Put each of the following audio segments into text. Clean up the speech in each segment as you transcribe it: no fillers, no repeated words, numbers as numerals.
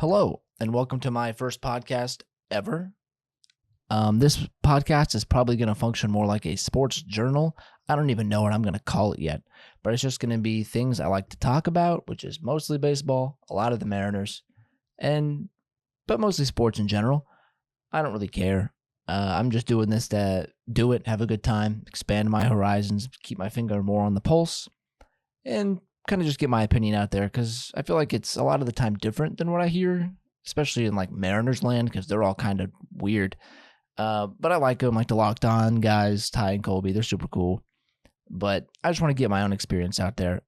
Hello, and welcome to my first podcast ever. This podcast is probably going to function more like a sports journal. I don't even know what I'm going to call it yet, but it's just going to be things I like to talk about, which is mostly baseball, a lot of the Mariners, but mostly sports in general. I don't really care. I'm just doing this to do it, have a good time, expand my horizons, keep my finger more on the pulse, and kind of just get my opinion out there because I feel like it's a lot of the time different than what I hear, especially in like Mariners land because they're all kind of weird. But I like them, like the Locked On guys, Ty and Colby. They're super cool. But I just want to get my own experience out there.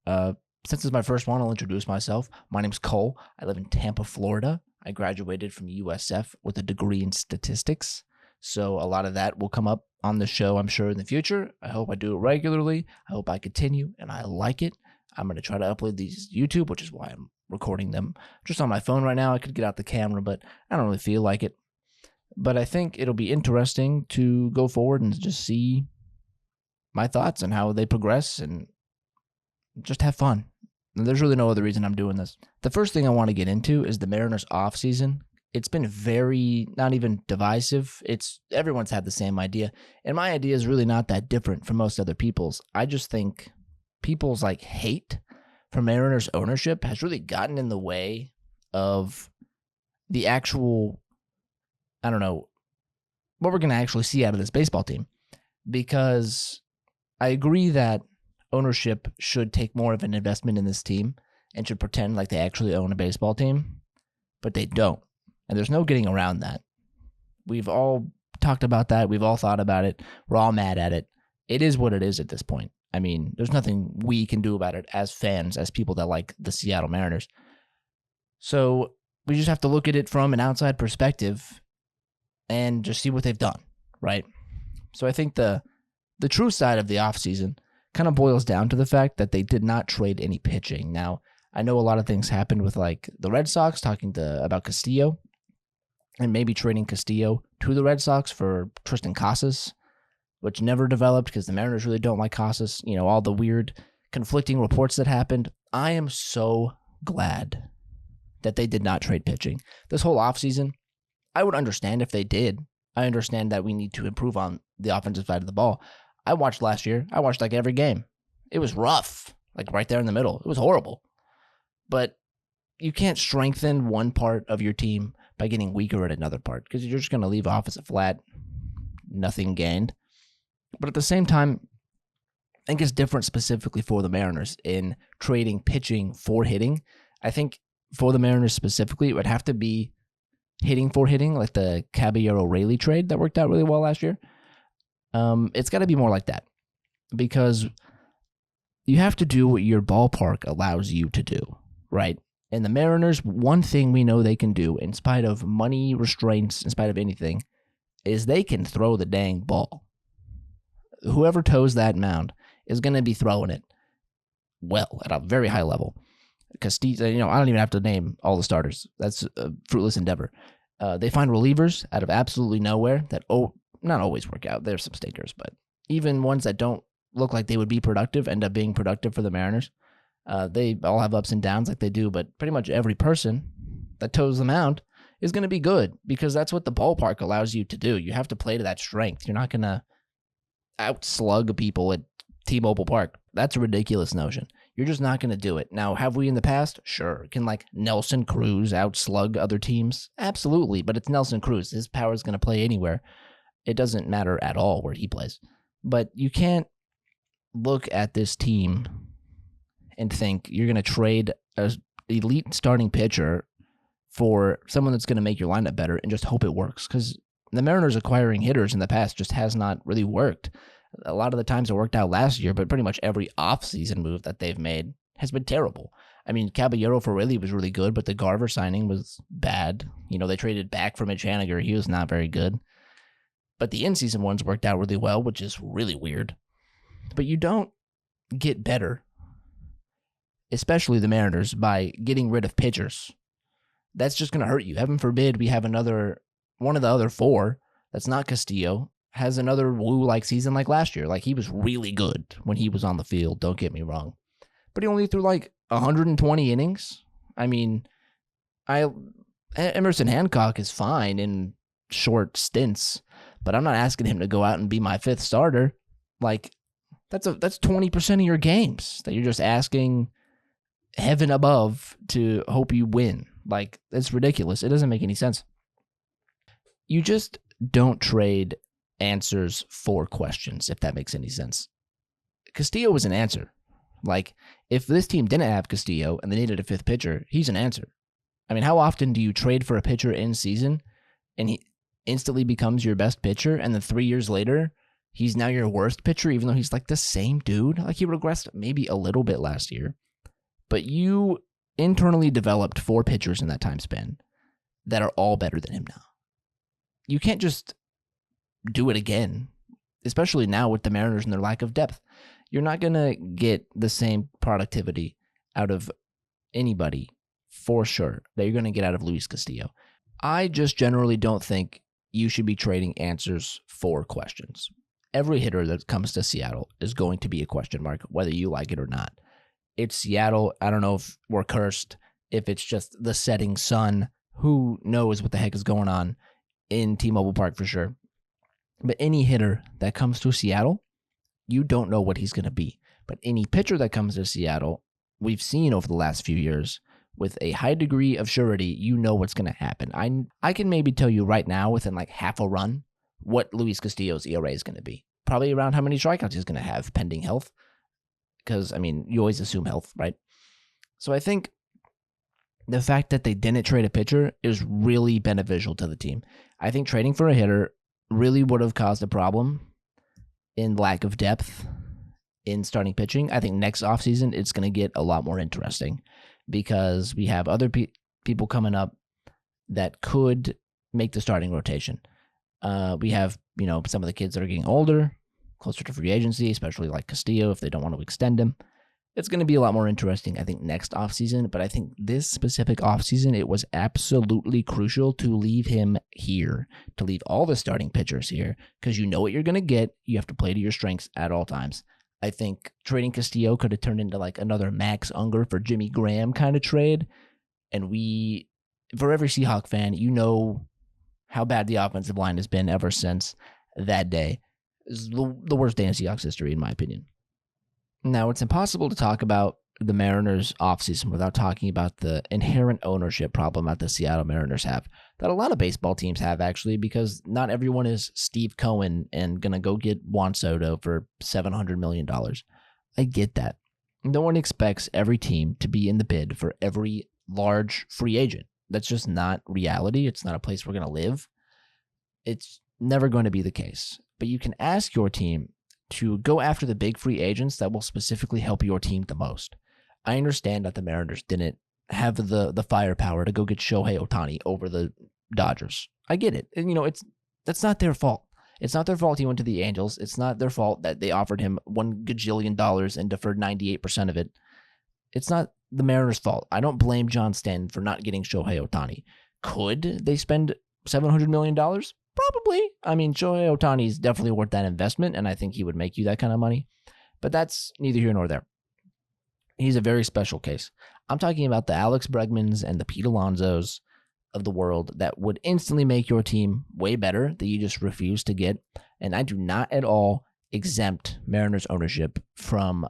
Since it's my first one, I'll introduce myself. My name's Cole. I live in Tampa, Florida. I graduated from USF with a degree in statistics. So a lot of that will come up on the show, I'm sure, in the future. I hope I do it regularly. I hope I continue, and I like it. I'm going to try to upload these to YouTube, which is why I'm recording them just on my phone right now. I could get out the camera, but I don't really feel like it. But I think it'll be interesting to go forward and just see my thoughts and how they progress and just have fun. And there's really no other reason I'm doing this. The first thing I want to get into is the Mariners offseason. It's been very, not even divisive. Everyone's had the same idea. And my idea is really not that different from most other people's. I just think people's hate for Mariners ownership has really gotten in the way of the actual, I don't know, what we're going to actually see out of this baseball team. Because I agree that ownership should take more of an investment in this team and should pretend like they actually own a baseball team, but they don't. And there's no getting around that. We've all talked about that. We've all thought about it. We're all mad at it. It is what it is at this point. I mean, there's nothing we can do about it as fans, as people that like the Seattle Mariners. So we just have to look at it from an outside perspective and just see what they've done, right? So I think the true side of the offseason kind of boils down to the fact that they did not trade any pitching. Now, I know a lot of things happened with the Red Sox talking about Castillo and maybe trading Castillo to the Red Sox for Tristan Casas, which never developed because the Mariners really don't like Casas. You know, all the weird conflicting reports that happened. I am so glad that they did not trade pitching. This whole offseason, I would understand if they did. I understand that we need to improve on the offensive side of the ball. I watched last year. I watched every game. It was rough, right there in the middle. It was horrible. But you can't strengthen one part of your team by getting weaker at another part because you're just going to leave off as a flat, nothing gained. But at the same time, I think it's different specifically for the Mariners in trading pitching for hitting. I think for the Mariners specifically, it would have to be hitting for hitting, like the Caballero-Rayleigh trade that worked out really well last year. It's got to be more like that because you have to do what your ballpark allows you to do, right? And the Mariners, one thing we know they can do, in spite of money restraints, in spite of anything, is they can throw the dang ball. Whoever toes that mound is going to be throwing it well at a very high level. Castillo, I don't even have to name all the starters. That's a fruitless endeavor. They find relievers out of absolutely nowhere that not always work out. There's some stinkers, but even ones that don't look like they would be productive end up being productive for the Mariners. They all have ups and downs like they do, but pretty much every person that toes the mound is going to be good because that's what the ballpark allows you to do. You have to play to that strength. You're not going to outslug people at T-Mobile Park. That's a ridiculous notion. You're just not going to do it. Now, have we in the past? Sure. Can Nelson Cruz outslug other teams? Absolutely, but it's Nelson Cruz. His power is going to play anywhere. It doesn't matter at all where he plays. But you can't look at this team and think you're going to trade an elite starting pitcher for someone that's going to make your lineup better and just hope it works because the Mariners acquiring hitters in the past just has not really worked. A lot of the times it worked out last year, but pretty much every offseason move that they've made has been terrible. I mean, Caballero for Rayleigh was really good, but the Garver signing was bad. They traded back for Mitch Haniger. He was not very good. But the in-season ones worked out really well, which is really weird. But you don't get better, especially the Mariners, by getting rid of pitchers. That's just going to hurt you. Heaven forbid we have one of the other four that's not Castillo has another Woo-like season like last year. He was really good when he was on the field, don't get me wrong. But he only threw 120 innings. I mean, I Emerson Hancock is fine in short stints, but I'm not asking him to go out and be my fifth starter. Like, that's 20% of your games that you're just asking heaven above to hope you win. Like, it's ridiculous. It doesn't make any sense. You just don't trade answers for questions, if that makes any sense. Castillo was an answer. Like, if this team didn't have Castillo and they needed a fifth pitcher, he's an answer. I mean, how often do you trade for a pitcher in season and he instantly becomes your best pitcher, and then 3 years later, he's now your worst pitcher, even though he's like the same dude? Like, he regressed maybe a little bit last year, but you internally developed 4 pitchers in that time span that are all better than him now. You can't just do it again, especially now with the Mariners and their lack of depth. You're not going to get the same productivity out of anybody for sure that you're going to get out of Luis Castillo. I just generally don't think you should be trading answers for questions. Every hitter that comes to Seattle is going to be a question mark, whether you like it or not. It's Seattle. I don't know if we're cursed, if it's just the setting sun. Who knows what the heck is going on in T-Mobile Park for sure. But any hitter that comes to Seattle, you don't know what he's going to be. But any pitcher that comes to Seattle, we've seen over the last few years, with a high degree of surety, you know what's going to happen. I can maybe tell you right now, within like half a run, what Luis Castillo's ERA is going to be. Probably around how many strikeouts he's going to have, pending health. Because, I mean, you always assume health, right? So I think the fact that they didn't trade a pitcher is really beneficial to the team. I think trading for a hitter really would have caused a problem in lack of depth in starting pitching. I think next offseason it's going to get a lot more interesting because we have other people coming up that could make the starting rotation. We have, some of the kids that are getting older, closer to free agency, especially like Castillo if they don't want to extend him. It's going to be a lot more interesting, I think, next offseason. But I think this specific offseason, it was absolutely crucial to leave him here, to leave all the starting pitchers here, because you know what you're going to get. You have to play to your strengths at all times. I think trading Castillo could have turned into like another Max Unger for Jimmy Graham kind of trade. And for every Seahawk fan, you know how bad the offensive line has been ever since that day. It's the worst day in Seahawks history, in my opinion. Now, it's impossible to talk about the Mariners offseason without talking about the inherent ownership problem that the Seattle Mariners have, that a lot of baseball teams have, actually, because not everyone is Steve Cohen and going to go get Juan Soto for $700 million. I get that. No one expects every team to be in the bid for every large free agent. That's just not reality. It's not a place we're going to live. It's never going to be the case. But you can ask your team to go after the big free agents that will specifically help your team the most. I understand that the Mariners didn't have the firepower to go get Shohei Ohtani over the Dodgers. I get it. And, that's not their fault. It's not their fault he went to the Angels. It's not their fault that they offered him $1 gajillion and deferred 98% of it. It's not the Mariners' fault. I don't blame John Stanton for not getting Shohei Ohtani. Could they spend $700 million? Probably. I mean, Shohei Ohtani is definitely worth that investment, and I think he would make you that kind of money. But that's neither here nor there. He's a very special case. I'm talking about the Alex Bregmans and the Pete Alonsos of the world that would instantly make your team way better that you just refuse to get. And I do not at all exempt Mariners ownership from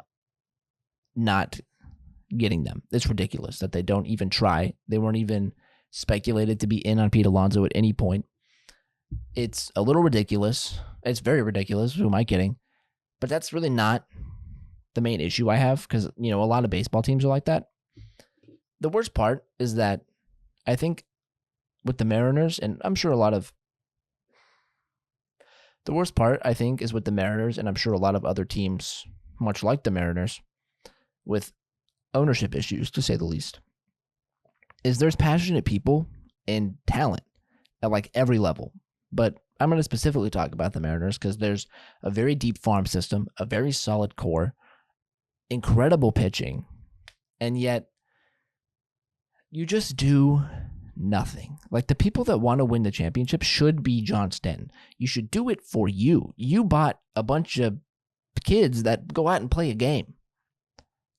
not getting them. It's ridiculous that they don't even try. They weren't even speculated to be in on Pete Alonso at any point. It's a little ridiculous. It's very ridiculous. Who am I kidding? But that's really not the main issue I have because, a lot of baseball teams are like that. The worst part is that I think with the Mariners, and I'm sure a lot of the worst part, I think, is with the Mariners, and I'm sure a lot of other teams, much like the Mariners, with ownership issues, to say the least, is there's passionate people and talent at like every level. But I'm going to specifically talk about the Mariners because there's a very deep farm system, a very solid core, incredible pitching, and yet you just do nothing. Like, the people that want to win the championship should be John Stanton. You should do it for you. You bought a bunch of kids that go out and play a game.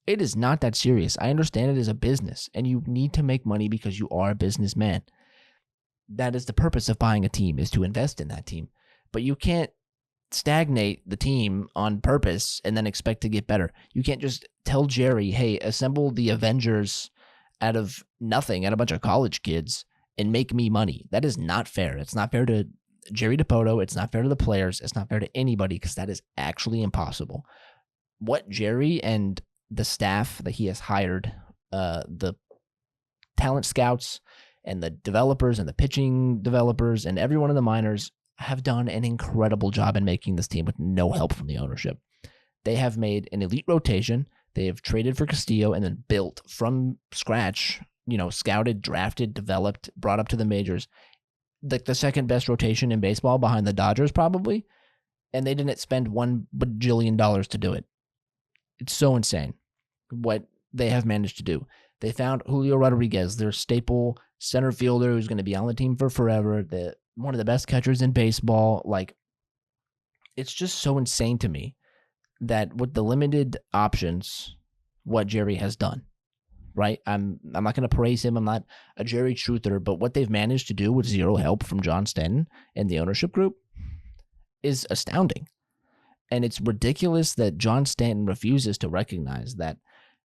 It is not that serious. I understand it is a business, and you need to make money because you are a businessman. that is the purpose of buying a team, is to invest in that team. But you can't stagnate the team on purpose and then expect to get better. You can't just tell Jerry, hey, assemble the Avengers out of nothing, out of a bunch of college kids, and make me money. That is not fair. It's not fair to Jerry DiPoto. It's not fair to the players. It's not fair to anybody, because that is actually impossible. What Jerry and the staff that he has hired, the talent scouts and the developers and the pitching developers and everyone in the minors, have done an incredible job in making this team with no help from the ownership. They have made an elite rotation. They have traded for Castillo and then built from scratch, scouted, drafted, developed, brought up to the majors, like the second best rotation in baseball behind the Dodgers probably, and they didn't spend $1 bajillion to do it. It's so insane what they have managed to do. They found Julio Rodriguez, their staple center fielder who's going to be on the team for forever, one of the best catchers in baseball. Like, it's just so insane to me that with the limited options, what Jerry has done, right? I'm not going to praise him. I'm not a Jerry truther, but what they've managed to do with zero help from John Stanton and the ownership group is astounding. And it's ridiculous that John Stanton refuses to recognize that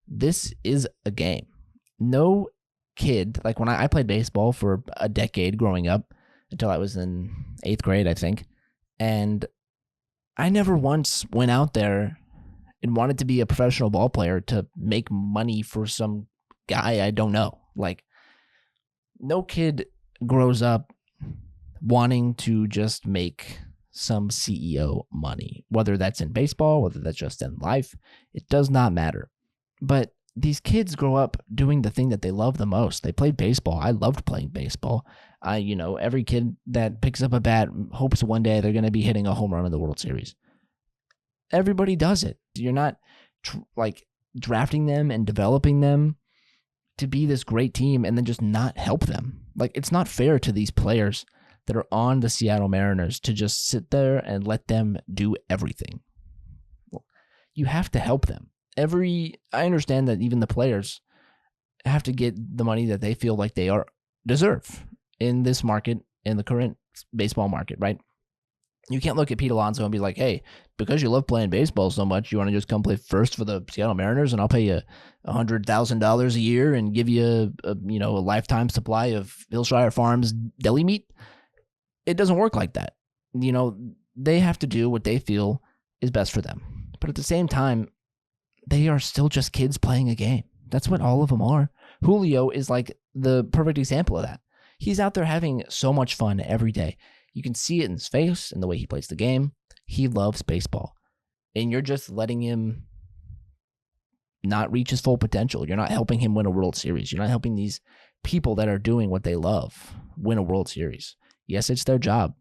this is a game. No kid, like when I played baseball for a decade growing up, until I was in 8th grade, I think, and I never once went out there and wanted to be a professional ball player to make money for some guy I don't know. Like, no kid grows up wanting to just make some CEO money, whether that's in baseball, whether that's just in life. It does not matter. But these kids grow up doing the thing that they love the most. They played baseball. I loved playing baseball. Every kid that picks up a bat hopes one day they're going to be hitting a home run in the World Series. Everybody does it. You're not drafting them and developing them to be this great team and then just not help them. Like, it's not fair to these players that are on the Seattle Mariners to just sit there and let them do everything. You have to help them. I understand that even the players have to get the money that they feel like they deserve in this market, in the current baseball market, right? You can't look at Pete Alonso and be like, hey, because you love playing baseball so much, you want to just come play first for the Seattle Mariners and I'll pay you $100,000 a year and give you a lifetime supply of Hillshire Farms deli meat. It doesn't work like that. They have to do what they feel is best for them. But at the same time, they are still just kids playing a game. That's what all of them are. Julio is like the perfect example of that. He's out there having so much fun every day. You can see it in his face and the way he plays the game. He loves baseball. And you're just letting him not reach his full potential. You're not helping him win a World Series. You're not helping these people that are doing what they love win a World Series. Yes, it's their job.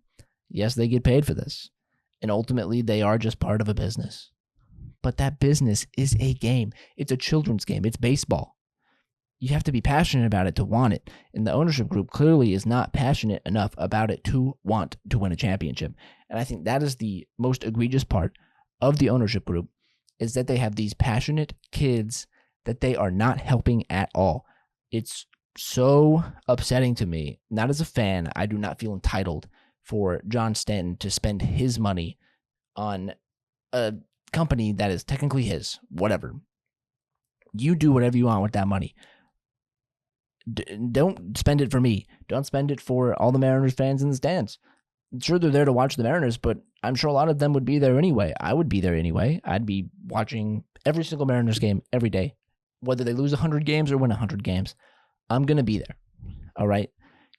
Yes, they get paid for this. And ultimately, they are just part of a business. But that business is a game. It's a children's game. It's baseball. You have to be passionate about it to want it. And the ownership group clearly is not passionate enough about it to want to win a championship. And I think that is the most egregious part of the ownership group, is that they have these passionate kids that they are not helping at all. It's so upsetting to me. Not as a fan, I do not feel entitled for John Stanton to spend his money on a company that is technically his. Whatever. You do whatever you want with that money. Don't spend it for me. Don't spend it for all the Mariners fans in the stands. Sure, they're there to watch the Mariners, but I'm sure a lot of them would be there anyway. I would be there anyway. I'd be watching every single Mariners game every day. Whether they lose 100 games or win 100 games, I'm going to be there. All right?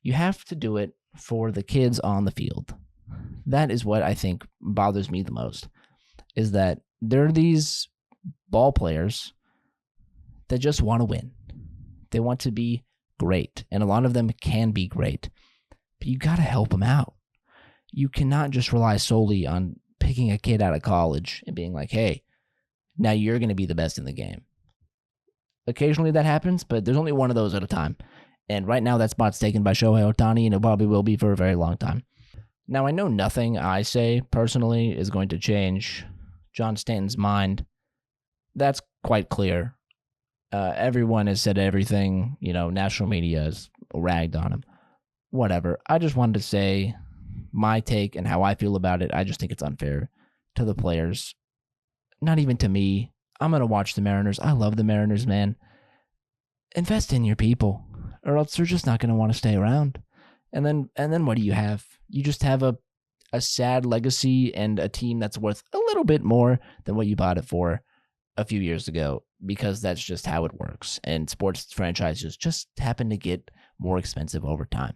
You have to do it for the kids on the field. That is what I think bothers me the most, is that there are these ball players that just want to win. They want to be great, and a lot of them can be great, but you got to help them out. You cannot just rely solely on picking a kid out of college and being like, hey, now you're going to be the best in the game. Occasionally that happens, but there's only one of those at a time. And right now that spot's taken by Shohei Ohtani, and it probably will be for a very long time. Now, I know nothing I say personally is going to change John Stanton's mind. That's quite clear. Everyone has said everything, national media has ragged on him. whatever. I just wanted to say my take and how I feel about it. I just think it's unfair to the players. Not even to me. I'm going to watch the Mariners. I love the Mariners, man. Invest in your people, or else they're just not going to want to stay around. And then what do you have? You just have a sad legacy and a team that's worth a little bit more than what you bought it for a few years ago, because that's just how it works. And sports franchises just happen to get more expensive over time.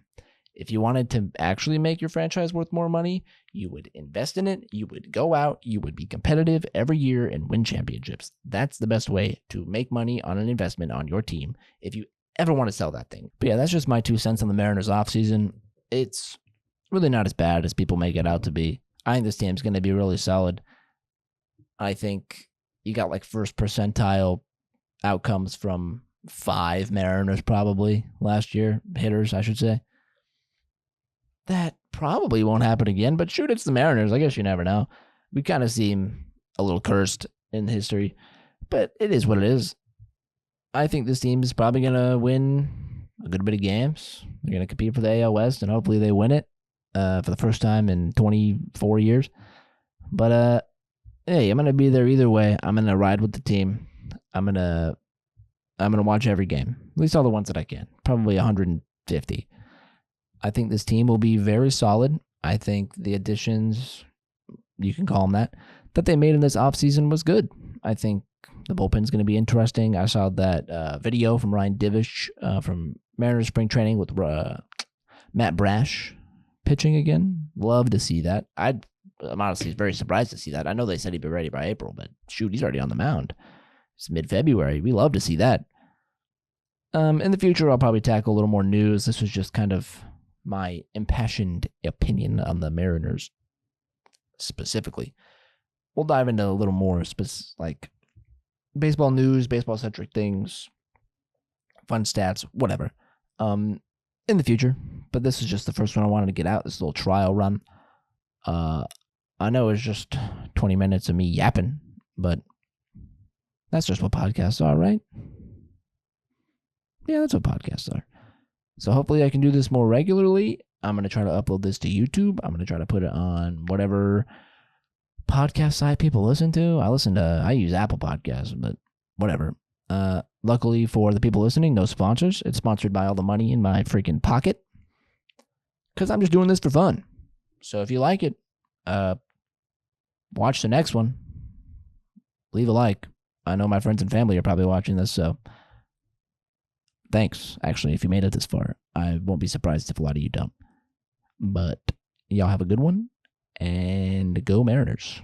If you wanted to actually make your franchise worth more money, you would invest in it, you would go out, you would be competitive every year and win championships. That's the best way to make money on an investment on your team if you ever want to sell that thing. But yeah, that's just my 2 cents on the Mariners offseason. It's really not as bad as people make it out to be. I think this team's going to be really solid. I think you got like first percentile outcomes from 5 Mariners probably last year, hitters, I should say. That probably won't happen again, but shoot, it's the Mariners. I guess you never know. We kind of seem a little cursed in history, but it is what it is. I think this team is probably going to win a good bit of games. They're going to compete for the AL West, and hopefully they win it for the first time in 24 years. But, hey, I'm going to be there either way. I'm going to ride with the team. I'm going to watch every game, at least all the ones that I can, probably 150. I think this team will be very solid. I think the additions, you can call them that they made in this offseason was good. I think the bullpen's going to be interesting. I saw that video from Ryan Divish from Mariners spring training with Matt Brash pitching again. Love to see that. I'm honestly very surprised to see that. I know they said he'd be ready by April, but shoot, he's already on the mound. It's mid-February. We love to see that. In the future, I'll probably tackle a little more news. This was just kind of my impassioned opinion on the Mariners specifically. We'll dive into a little more like baseball news, baseball-centric things, fun stats, whatever, in the future. But this is just the first one I wanted to get out, this little trial run. I know it's just 20 minutes of me yapping, but that's just what podcasts are, right? Yeah, that's what podcasts are. So hopefully I can do this more regularly. I'm going to try to upload this to YouTube. I'm going to try to put it on whatever podcast site people listen to. I use Apple Podcasts, but whatever. Luckily for the people listening, no sponsors. It's sponsored by all the money in my freaking pocket, because I'm just doing this for fun. So if you like it, watch the next one. Leave a like. I know my friends and family are probably watching this, so thanks, actually, if you made it this far. I won't be surprised if a lot of you don't. But y'all have a good one, and go Mariners.